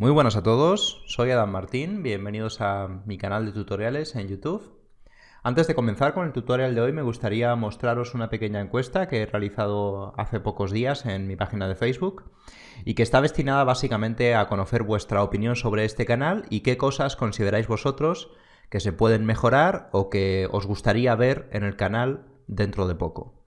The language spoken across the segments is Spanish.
Muy buenas a todos, soy Adam Martín, bienvenidos a mi canal de tutoriales en YouTube. Antes de comenzar con el tutorial de hoy me gustaría mostraros una pequeña encuesta que he realizado hace pocos días en mi página de Facebook y que está destinada básicamente a conocer vuestra opinión sobre este canal y qué cosas consideráis vosotros que se pueden mejorar o que os gustaría ver en el canal dentro de poco.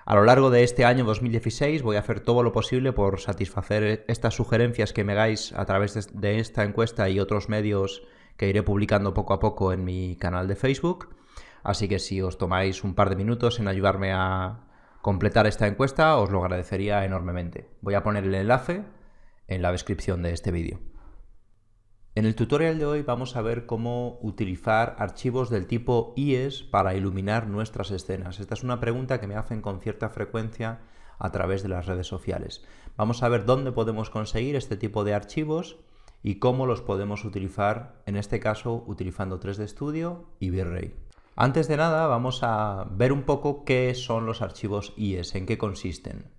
A lo largo de este año 2016 voy a hacer todo lo posible por satisfacer estas sugerencias que me hagáis a través de esta encuesta y otros medios que iré publicando poco a poco en mi canal de Facebook. Así que si os tomáis un par de minutos en ayudarme a completar esta encuesta, os lo agradecería enormemente. Voy a poner el enlace en la descripción de este vídeo. En el tutorial de hoy vamos a ver cómo utilizar archivos del tipo IES para iluminar nuestras escenas. Esta es una pregunta que me hacen con cierta frecuencia a través de las redes sociales. Vamos a ver dónde podemos conseguir este tipo de archivos y cómo los podemos utilizar, en este caso utilizando 3D Studio y V-Ray. Antes de nada vamos a ver un poco qué son los archivos IES, en qué consisten.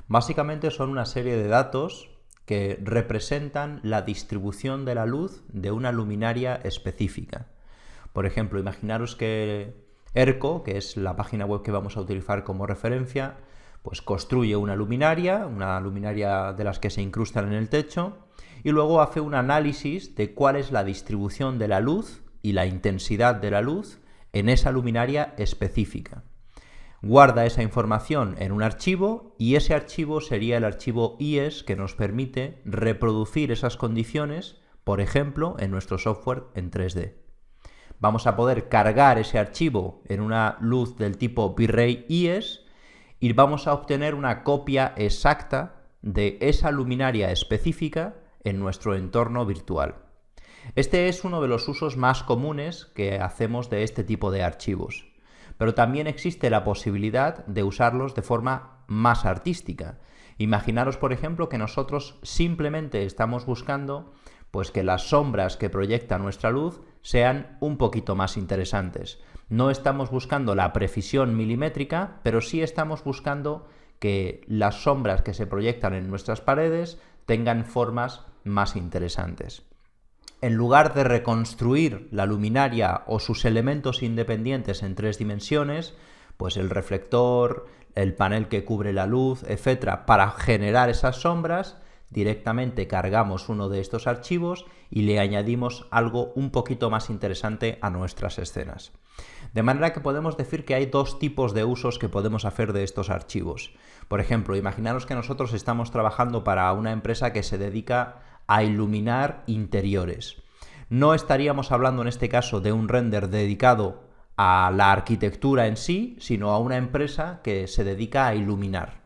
Básicamente son una serie de datos que representan la distribución de la luz de una luminaria específica. Por ejemplo, imaginaros que ERCO, que es la página web que vamos a utilizar como referencia, pues construye una luminaria de las que se incrustan en el techo, y luego hace un análisis de cuál es la distribución de la luz y la intensidad de la luz en esa luminaria específica. Guarda esa información en un archivo y ese archivo sería el archivo IES que nos permite reproducir esas condiciones, por ejemplo, en nuestro software en 3D. Vamos a poder cargar ese archivo en una luz del tipo V-Ray IES y vamos a obtener una copia exacta de esa luminaria específica en nuestro entorno virtual. Este es uno de los usos más comunes que hacemos de este tipo de archivos. Pero también existe la posibilidad de usarlos de forma más artística. Imaginaros, por ejemplo, que nosotros simplemente estamos buscando pues que las sombras que proyecta nuestra luz sean un poquito más interesantes. No estamos buscando la precisión milimétrica, pero sí estamos buscando que las sombras que se proyectan en nuestras paredes tengan formas más interesantes. En lugar de reconstruir la luminaria o sus elementos independientes en 3 dimensiones, pues el reflector, el panel que cubre la luz, etc., para generar esas sombras, directamente cargamos uno de estos archivos y le añadimos algo un poquito más interesante a nuestras escenas. De manera que podemos decir que hay dos tipos de usos que podemos hacer de estos archivos. Por ejemplo, imaginaros que nosotros estamos trabajando para una empresa que se dedica a iluminar interiores. No estaríamos hablando en este caso de un render dedicado a la arquitectura en sí, sino a una empresa que se dedica a iluminar.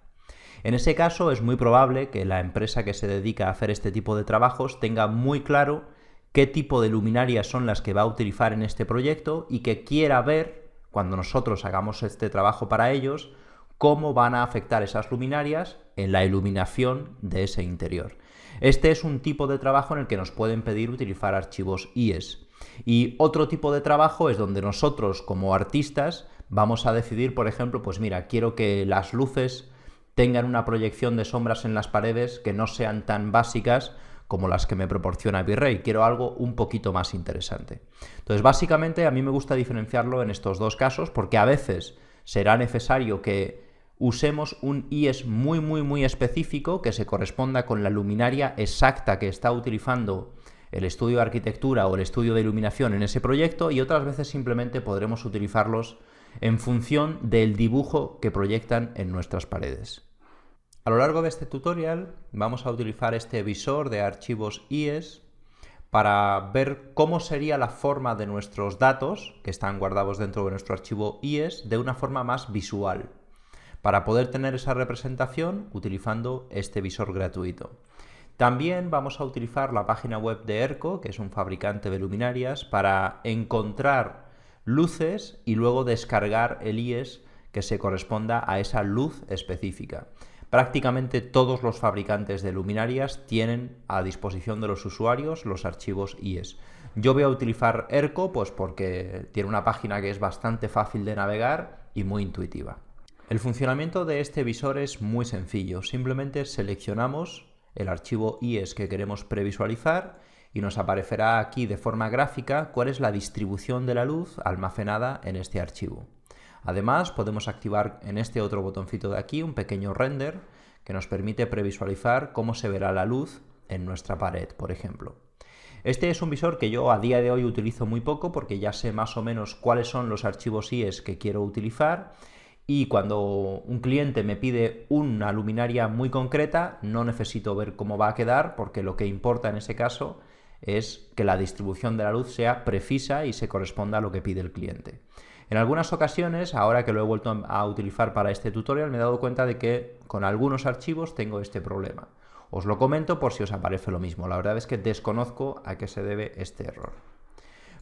En ese caso es muy probable que la empresa que se dedica a hacer este tipo de trabajos tenga muy claro qué tipo de luminarias son las que va a utilizar en este proyecto y que quiera ver, cuando nosotros hagamos este trabajo para ellos, cómo van a afectar esas luminarias en la iluminación de ese interior. Este es un tipo de trabajo en el que nos pueden pedir utilizar archivos IES. Y otro tipo de trabajo es donde nosotros, como artistas, vamos a decidir, por ejemplo, pues mira, quiero que las luces tengan una proyección de sombras en las paredes que no sean tan básicas como las que me proporciona V-Ray. Quiero algo un poquito más interesante. Entonces, básicamente, a mí me gusta diferenciarlo en estos dos casos porque a veces será necesario que usemos un IES muy específico que se corresponda con la luminaria exacta que está utilizando el estudio de arquitectura o el estudio de iluminación en ese proyecto, y otras veces simplemente podremos utilizarlos en función del dibujo que proyectan en nuestras paredes. A lo largo de este tutorial vamos a utilizar este visor de archivos IES para ver cómo sería la forma de nuestros datos que están guardados dentro de nuestro archivo IES de una forma más visual, para poder tener esa representación utilizando este visor gratuito. También vamos a utilizar la página web de ERCO, que es un fabricante de luminarias, para encontrar luces y luego descargar el IES que se corresponda a esa luz específica. Prácticamente todos los fabricantes de luminarias tienen a disposición de los usuarios los archivos IES. Yo voy a utilizar ERCO pues porque tiene una página que es bastante fácil de navegar y muy intuitiva. El funcionamiento de este visor es muy sencillo. Simplemente seleccionamos el archivo IES que queremos previsualizar y nos aparecerá aquí de forma gráfica cuál es la distribución de la luz almacenada en este archivo. Además, podemos activar en este otro botoncito de aquí un pequeño render que nos permite previsualizar cómo se verá la luz en nuestra pared, por ejemplo. Este es un visor que yo a día de hoy utilizo muy poco porque ya sé más o menos cuáles son los archivos IES que quiero utilizar, y cuando un cliente me pide una luminaria muy concreta no necesito ver cómo va a quedar, porque lo que importa en ese caso es que la distribución de la luz sea precisa y se corresponda a lo que pide el cliente. En algunas ocasiones, ahora que lo he vuelto a utilizar para este tutorial, me he dado cuenta de que con algunos archivos tengo este problema. Os lo comento por si os aparece lo mismo. La verdad es que desconozco a qué se debe este error.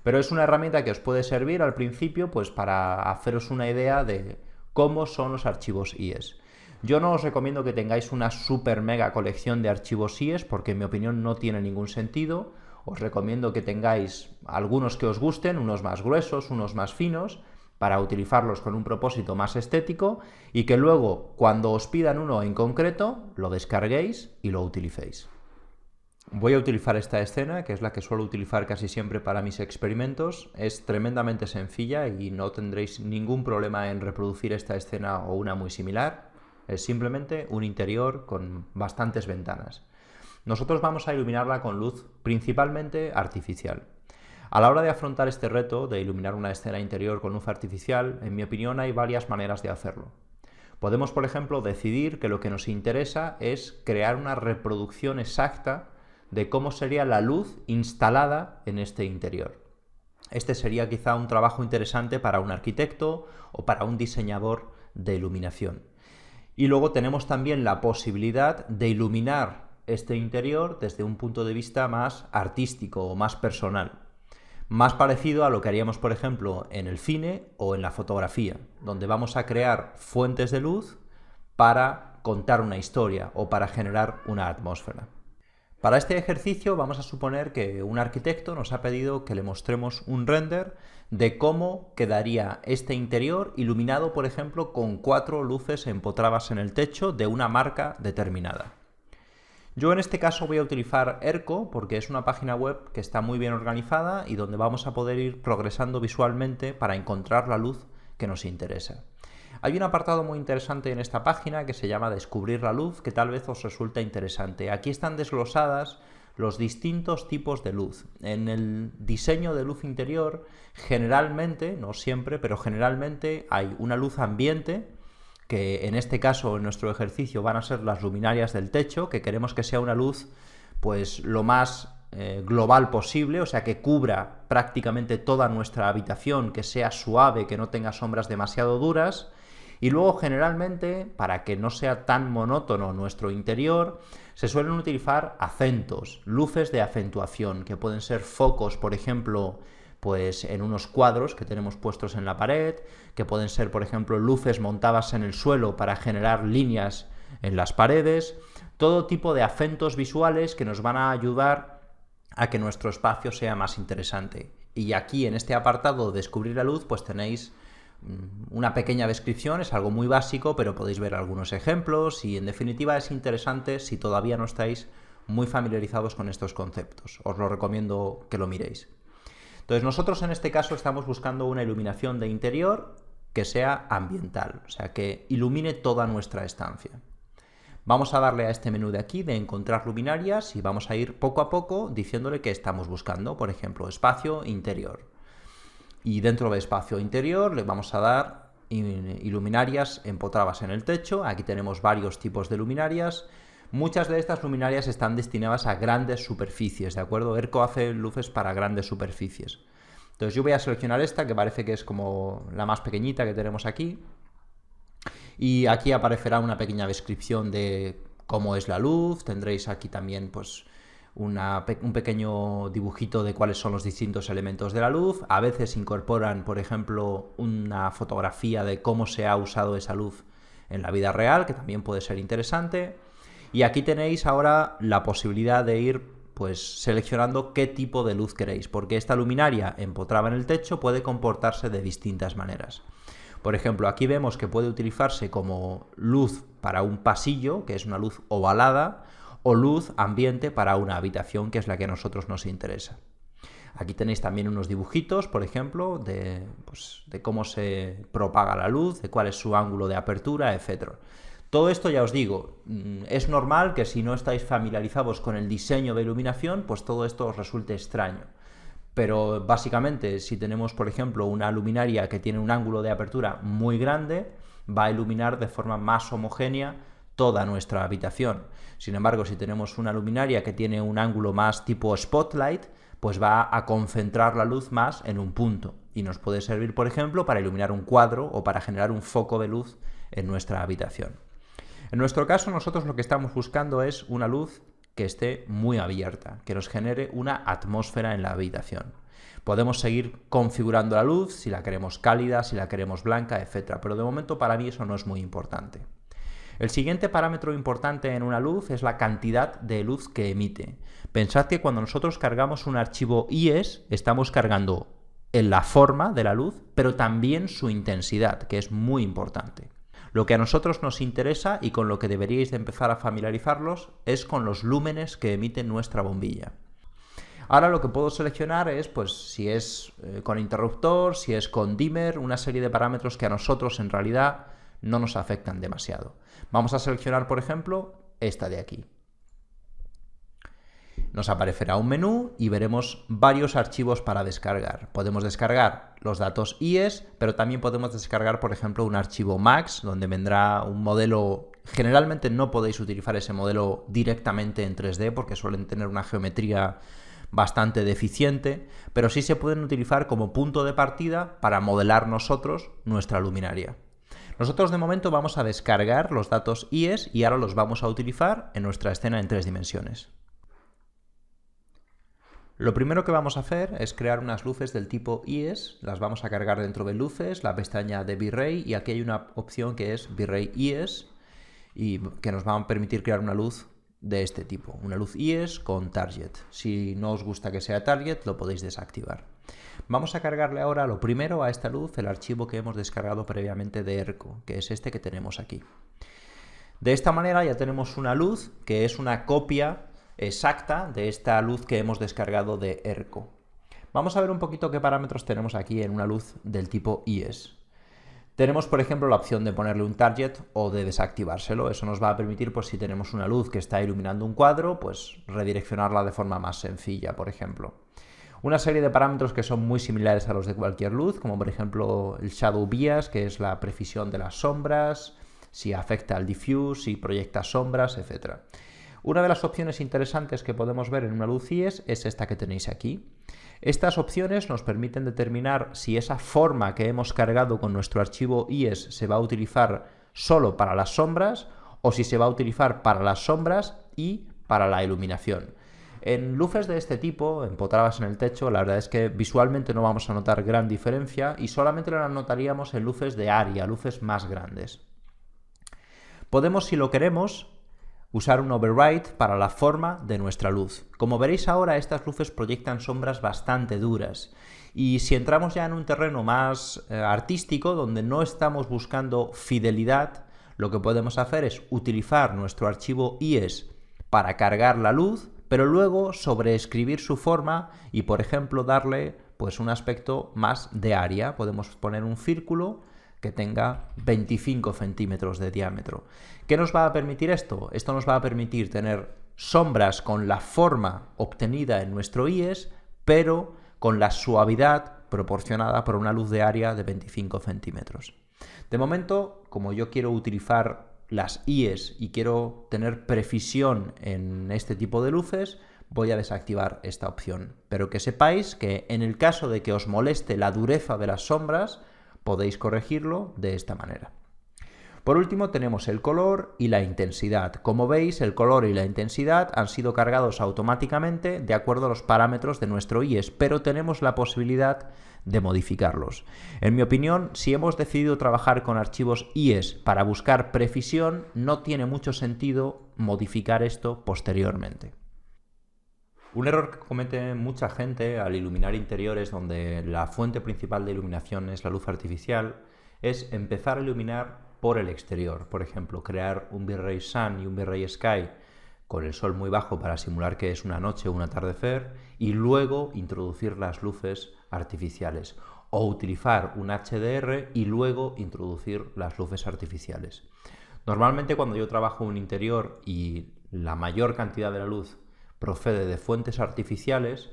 Pero es una herramienta que os puede servir al principio pues para haceros una idea de cómo son los archivos IES. Yo no os recomiendo que tengáis una super mega colección de archivos IES porque en mi opinión no tiene ningún sentido. Os recomiendo que tengáis algunos que os gusten, unos más gruesos, unos más finos, para utilizarlos con un propósito más estético, y que luego, cuando os pidan uno en concreto, lo descarguéis y lo utilicéis. Voy a utilizar esta escena, que es la que suelo utilizar casi siempre para mis experimentos. Es tremendamente sencilla y no tendréis ningún problema en reproducir esta escena o una muy similar. Es simplemente un interior con bastantes ventanas. Nosotros vamos a iluminarla con luz principalmente artificial. A la hora de afrontar este reto de iluminar una escena interior con luz artificial, en mi opinión hay varias maneras de hacerlo. Podemos, por ejemplo, decidir que lo que nos interesa es crear una reproducción exacta de cómo sería la luz instalada en este interior. Este sería quizá un trabajo interesante para un arquitecto o para un diseñador de iluminación. Y luego tenemos también la posibilidad de iluminar este interior desde un punto de vista más artístico o más personal, más parecido a lo que haríamos, por ejemplo, en el cine o en la fotografía, donde vamos a crear fuentes de luz para contar una historia o para generar una atmósfera. Para este ejercicio vamos a suponer que un arquitecto nos ha pedido que le mostremos un render de cómo quedaría este interior iluminado, por ejemplo, con 4 luces empotradas en el techo de una marca determinada. Yo en este caso voy a utilizar Erco porque es una página web que está muy bien organizada y donde vamos a poder ir progresando visualmente para encontrar la luz que nos interesa. Hay un apartado muy interesante en esta página que se llama Descubrir la luz, que tal vez os resulta interesante. Aquí están desglosadas los distintos tipos de luz. En el diseño de luz interior, generalmente, no siempre, pero generalmente hay una luz ambiente, que en este caso, en nuestro ejercicio, van a ser las luminarias del techo, que queremos que sea una luz pues lo más global posible, o sea, que cubra prácticamente toda nuestra habitación, que sea suave, que no tenga sombras demasiado duras. Y luego, generalmente, para que no sea tan monótono nuestro interior, se suelen utilizar acentos, luces de acentuación, que pueden ser focos, por ejemplo, pues en unos cuadros que tenemos puestos en la pared, que pueden ser, por ejemplo, luces montadas en el suelo para generar líneas en las paredes, todo tipo de acentos visuales que nos van a ayudar a que nuestro espacio sea más interesante. Y aquí en este apartado de Descubrir la luz, pues tenéis una pequeña descripción, es algo muy básico, pero podéis ver algunos ejemplos y en definitiva es interesante si todavía no estáis muy familiarizados con estos conceptos. Os lo recomiendo que lo miréis. Entonces nosotros en este caso estamos buscando una iluminación de interior que sea ambiental, o sea, que ilumine toda nuestra estancia. Vamos a darle a este menú de aquí de encontrar luminarias y vamos a ir poco a poco diciéndole qué estamos buscando, por ejemplo, espacio interior. Y dentro de espacio interior le vamos a dar luminarias empotradas en el techo. Aquí tenemos varios tipos de luminarias. Muchas de estas luminarias están destinadas a grandes superficies, ¿de acuerdo? Erco hace luces para grandes superficies. Entonces yo voy a seleccionar esta, que parece que es como la más pequeñita que tenemos aquí. Y aquí aparecerá una pequeña descripción de cómo es la luz. Tendréis aquí también pues un pequeño dibujito de cuáles son los distintos elementos de la luz. A veces incorporan, por ejemplo, una fotografía de cómo se ha usado esa luz en la vida real, que también puede ser interesante. Y aquí tenéis ahora la posibilidad de ir pues seleccionando qué tipo de luz queréis, porque esta luminaria empotrada en el techo puede comportarse de distintas maneras. Por ejemplo, aquí vemos que puede utilizarse como luz para un pasillo, que es una luz ovalada, o luz ambiente para una habitación, que es la que a nosotros nos interesa. Aquí tenéis también unos dibujitos, por ejemplo, de cómo se propaga la luz, de cuál es su ángulo de apertura, etc. Todo esto, ya os digo, es normal que si no estáis familiarizados con el diseño de iluminación, pues todo esto os resulte extraño. Pero básicamente, si tenemos, por ejemplo, una luminaria que tiene un ángulo de apertura muy grande, va a iluminar de forma más homogénea toda nuestra habitación. Sin embargo, si tenemos una luminaria que tiene un ángulo más tipo spotlight, pues va a concentrar la luz más en un punto y nos puede servir, por ejemplo, para iluminar un cuadro o para generar un foco de luz en nuestra habitación. En nuestro caso, nosotros lo que estamos buscando es una luz que esté muy abierta, que nos genere una atmósfera en la habitación. Podemos seguir configurando la luz, si la queremos cálida, si la queremos blanca, etc. Pero de momento para mí eso no es muy importante. El siguiente parámetro importante en una luz es la cantidad de luz que emite. Pensad que cuando nosotros cargamos un archivo IES, estamos cargando en la forma de la luz, pero también su intensidad, que es muy importante. Lo que a nosotros nos interesa y con lo que deberíais de empezar a familiarizaros es con los lúmenes que emite nuestra bombilla. Ahora lo que puedo seleccionar es pues si es con interruptor, si es con dimmer, una serie de parámetros que a nosotros en realidad no nos afectan demasiado. Vamos a seleccionar, por ejemplo, esta de aquí. Nos aparecerá un menú y veremos varios archivos para descargar. Podemos descargar los datos IES, pero también podemos descargar, por ejemplo, un archivo MAX, donde vendrá un modelo. Generalmente no podéis utilizar ese modelo directamente en 3D porque suelen tener una geometría bastante deficiente, pero sí se pueden utilizar como punto de partida para modelar nosotros nuestra luminaria. Nosotros de momento vamos a descargar los datos IES y ahora los vamos a utilizar en nuestra escena en 3 dimensiones. Lo primero que vamos a hacer es crear unas luces del tipo IES, las vamos a cargar dentro de luces, la pestaña de V-Ray, y aquí hay una opción que es V-Ray IES y que nos va a permitir crear una luz de este tipo, una luz IES con target. Si no os gusta que sea target, lo podéis desactivar. Vamos a cargarle ahora lo primero a esta luz el archivo que hemos descargado previamente de ERCO, que es este que tenemos aquí. De esta manera ya tenemos una luz que es una copia exacta de esta luz que hemos descargado de ERCO. Vamos a ver un poquito qué parámetros tenemos aquí en una luz del tipo IES. Tenemos, por ejemplo, la opción de ponerle un target o de desactivárselo. Eso nos va a permitir, pues si tenemos una luz que está iluminando un cuadro, pues redireccionarla de forma más sencilla, por ejemplo. Una serie de parámetros que son muy similares a los de cualquier luz, como por ejemplo el Shadow Bias, que es la precisión de las sombras, si afecta al diffuse, si proyecta sombras, etc. Una de las opciones interesantes que podemos ver en una luz IES es esta que tenéis aquí. Estas opciones nos permiten determinar si esa forma que hemos cargado con nuestro archivo IES se va a utilizar solo para las sombras o si se va a utilizar para las sombras y para la iluminación. En luces de este tipo, empotradas en el techo, la verdad es que visualmente no vamos a notar gran diferencia y solamente la notaríamos en luces de área, luces más grandes. Podemos, si lo queremos, usar un override para la forma de nuestra luz. Como veréis ahora, estas luces proyectan sombras bastante duras. Y si entramos ya en un terreno más artístico, donde no estamos buscando fidelidad, lo que podemos hacer es utilizar nuestro archivo IES para cargar la luz, pero luego sobreescribir su forma y, por ejemplo, darle pues un aspecto más de área. Podemos poner un círculo que tenga 25 centímetros de diámetro. ¿Qué nos va a permitir esto? Esto nos va a permitir tener sombras con la forma obtenida en nuestro IES, pero con la suavidad proporcionada por una luz de área de 25 centímetros. De momento, como yo quiero utilizar las IES y quiero tener precisión en este tipo de luces, voy a desactivar esta opción. Pero que sepáis que en el caso de que os moleste la dureza de las sombras, podéis corregirlo de esta manera. Por último tenemos el color y la intensidad. Como veis, el color y la intensidad han sido cargados automáticamente de acuerdo a los parámetros de nuestro IES, pero tenemos la posibilidad de modificarlos. En mi opinión, si hemos decidido trabajar con archivos IES para buscar precisión, no tiene mucho sentido modificar esto posteriormente. Un error que comete mucha gente al iluminar interiores donde la fuente principal de iluminación es la luz artificial es empezar a iluminar por el exterior. Por ejemplo, crear un V-Ray Sun y un V-Ray Sky con el sol muy bajo para simular que es una noche o un atardecer, y luego introducir las luces artificiales, o utilizar un HDR y luego introducir las luces artificiales. Normalmente cuando yo trabajo en un interior y la mayor cantidad de la luz procede de fuentes artificiales,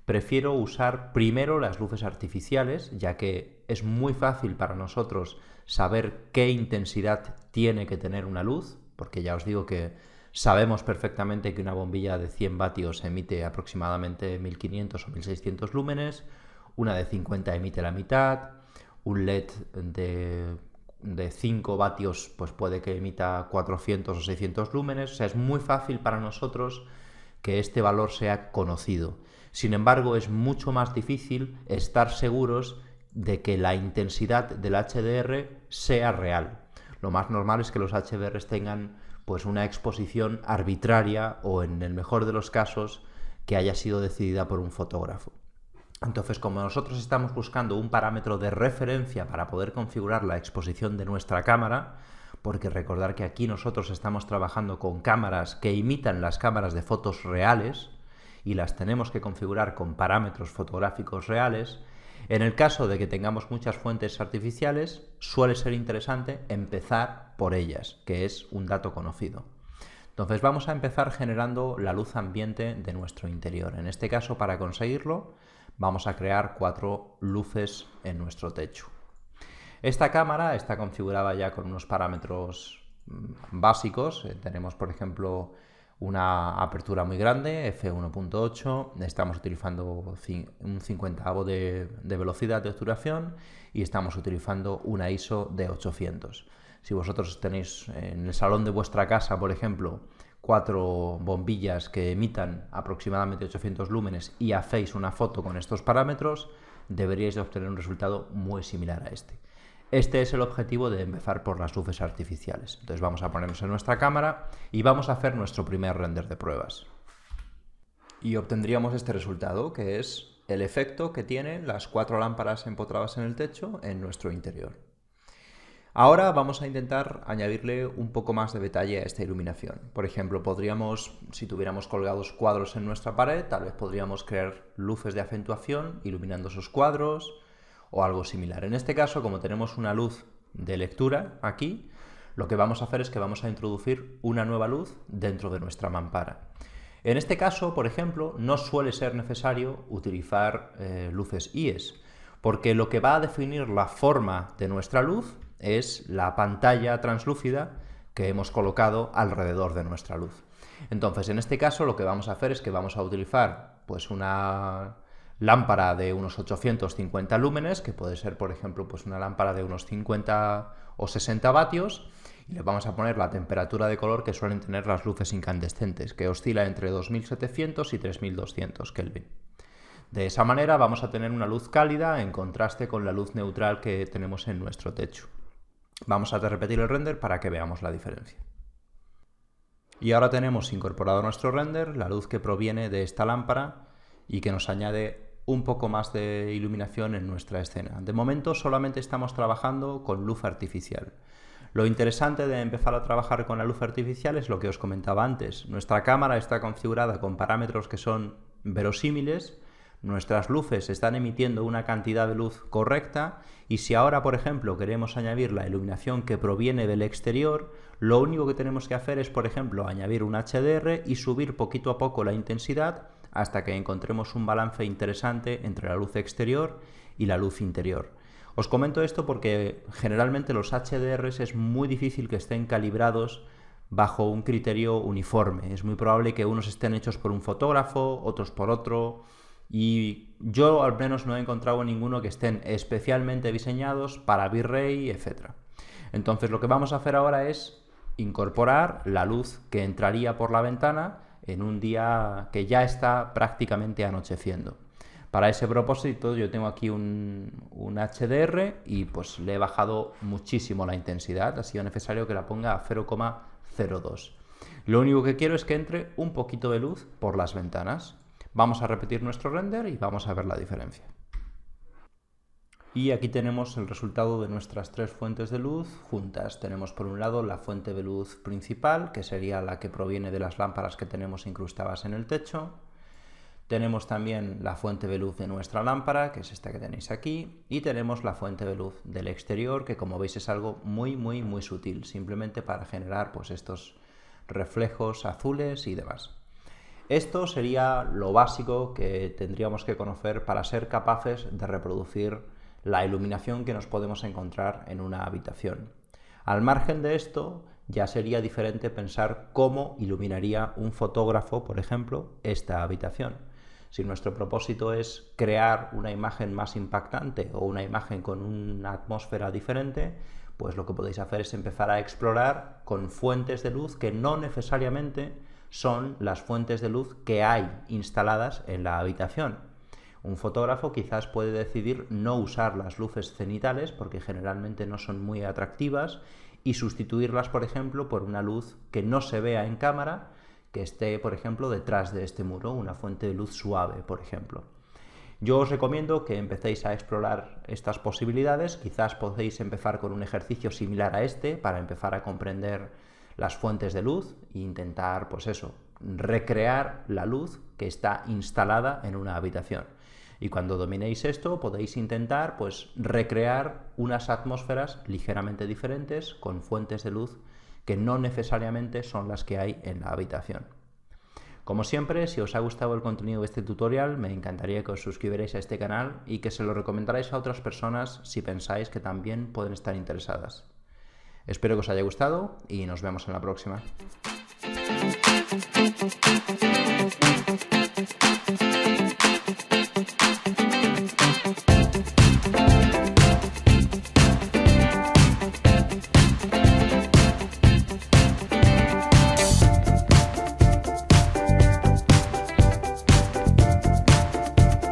prefiero usar primero las luces artificiales, ya que es muy fácil para nosotros saber qué intensidad tiene que tener una luz, porque ya os digo que sabemos perfectamente que una bombilla de 100 vatios emite aproximadamente 1500 o 1600 lúmenes, una de 50 emite la mitad, un LED de 5 vatios pues puede que emita 400 o 600 lúmenes, o sea, es muy fácil para nosotros que este valor sea conocido. Sin embargo, es mucho más difícil estar seguros de que la intensidad del HDR sea real. Lo más normal es que los HDRs tengan pues una exposición arbitraria o, en el mejor de los casos, que haya sido decidida por un fotógrafo. Entonces, como nosotros estamos buscando un parámetro de referencia para poder configurar la exposición de nuestra cámara, porque recordar que aquí nosotros estamos trabajando con cámaras que imitan las cámaras de fotos reales y las tenemos que configurar con parámetros fotográficos reales, en el caso de que tengamos muchas fuentes artificiales, suele ser interesante empezar por ellas, que es un dato conocido. Entonces vamos a empezar generando la luz ambiente de nuestro interior. En este caso, para conseguirlo, vamos a crear 4 luces en nuestro techo. Esta cámara está configurada ya con unos parámetros básicos. Tenemos, por ejemplo, una apertura muy grande, f1.8, estamos utilizando un 50avo de velocidad de obturación y estamos utilizando una ISO de 800. Si vosotros tenéis en el salón de vuestra casa, por ejemplo, 4 bombillas que emitan aproximadamente 800 lúmenes y hacéis una foto con estos parámetros, deberíais de obtener un resultado muy similar a este. Este es el objetivo de empezar por las luces artificiales. Entonces vamos a ponernos en nuestra cámara y vamos a hacer nuestro primer render de pruebas. Y obtendríamos este resultado, que es el efecto que tienen las 4 lámparas empotradas en el techo en nuestro interior. Ahora vamos a intentar añadirle un poco más de detalle a esta iluminación. Por ejemplo, podríamos, si tuviéramos colgados cuadros en nuestra pared, tal vez podríamos crear luces de acentuación iluminando esos cuadros o algo similar. En este caso, como tenemos una luz de lectura aquí, lo que vamos a hacer es que vamos a introducir una nueva luz dentro de nuestra mampara. En este caso, por ejemplo, no suele ser necesario utilizar luces IES, porque lo que va a definir la forma de nuestra luz es la pantalla translúcida que hemos colocado alrededor de nuestra luz. Entonces, en este caso, lo que vamos a hacer es que vamos a utilizar pues una lámpara de unos 850 lúmenes, que puede ser, por ejemplo, pues una lámpara de unos 50 o 60 vatios, y le vamos a poner la temperatura de color que suelen tener las luces incandescentes, que oscila entre 2700 y 3200 Kelvin. De esa manera vamos a tener una luz cálida en contraste con la luz neutral que tenemos en nuestro techo. Vamos a repetir el render para que veamos la diferencia. Y ahora tenemos incorporado a nuestro render la luz que proviene de esta lámpara y que nos añade un poco más de iluminación en nuestra escena. De momento solamente estamos trabajando con luz artificial. Lo interesante de empezar a trabajar con la luz artificial es lo que os comentaba antes. Nuestra cámara está configurada con parámetros que son verosímiles, nuestras luces están emitiendo una cantidad de luz correcta y si ahora, por ejemplo, queremos añadir la iluminación que proviene del exterior, lo único que tenemos que hacer es, por ejemplo, añadir un HDR y subir poquito a poco la intensidad hasta que encontremos un balance interesante entre la luz exterior y la luz interior. Os comento esto porque generalmente los HDRs es muy difícil que estén calibrados bajo un criterio uniforme. Es muy probable que unos estén hechos por un fotógrafo, otros por otro, y yo al menos no he encontrado ninguno que estén especialmente diseñados para Virrey, etc. Entonces lo que vamos a hacer ahora es incorporar la luz que entraría por la ventana en un día que ya está prácticamente anocheciendo. Para ese propósito yo tengo aquí un HDR y pues le he bajado muchísimo la intensidad, ha sido necesario que la ponga a 0,02. Lo único que quiero es que entre un poquito de luz por las ventanas. Vamos a repetir nuestro render y vamos a ver la diferencia. Y aquí tenemos el resultado de nuestras tres fuentes de luz juntas. Tenemos por un lado la fuente de luz principal, que sería la que proviene de las lámparas que tenemos incrustadas en el techo. Tenemos también la fuente de luz de nuestra lámpara, que es esta que tenéis aquí, y tenemos la fuente de luz del exterior, que como veis es algo muy sutil, simplemente para generar pues estos reflejos azules y demás. Esto sería lo básico que tendríamos que conocer para ser capaces de reproducir la iluminación que nos podemos encontrar en una habitación. Al margen de esto, ya sería diferente pensar cómo iluminaría un fotógrafo, por ejemplo, esta habitación. Si nuestro propósito es crear una imagen más impactante o una imagen con una atmósfera diferente, pues lo que podéis hacer es empezar a explorar con fuentes de luz que no necesariamente son las fuentes de luz que hay instaladas en la habitación. Un fotógrafo quizás puede decidir no usar las luces cenitales porque generalmente no son muy atractivas y sustituirlas, por ejemplo, por una luz que no se vea en cámara, que esté, por ejemplo, detrás de este muro, una fuente de luz suave, por ejemplo. Yo os recomiendo que empecéis a explorar estas posibilidades. Quizás podéis empezar con un ejercicio similar a este para empezar a comprender las fuentes de luz e intentar, pues eso, recrear la luz que está instalada en una habitación. Y cuando dominéis esto, podéis intentar pues recrear unas atmósferas ligeramente diferentes con fuentes de luz que no necesariamente son las que hay en la habitación. Como siempre, si os ha gustado el contenido de este tutorial, me encantaría que os suscribierais a este canal y que se lo recomendarais a otras personas si pensáis que también pueden estar interesadas. Espero que os haya gustado y nos vemos en la próxima.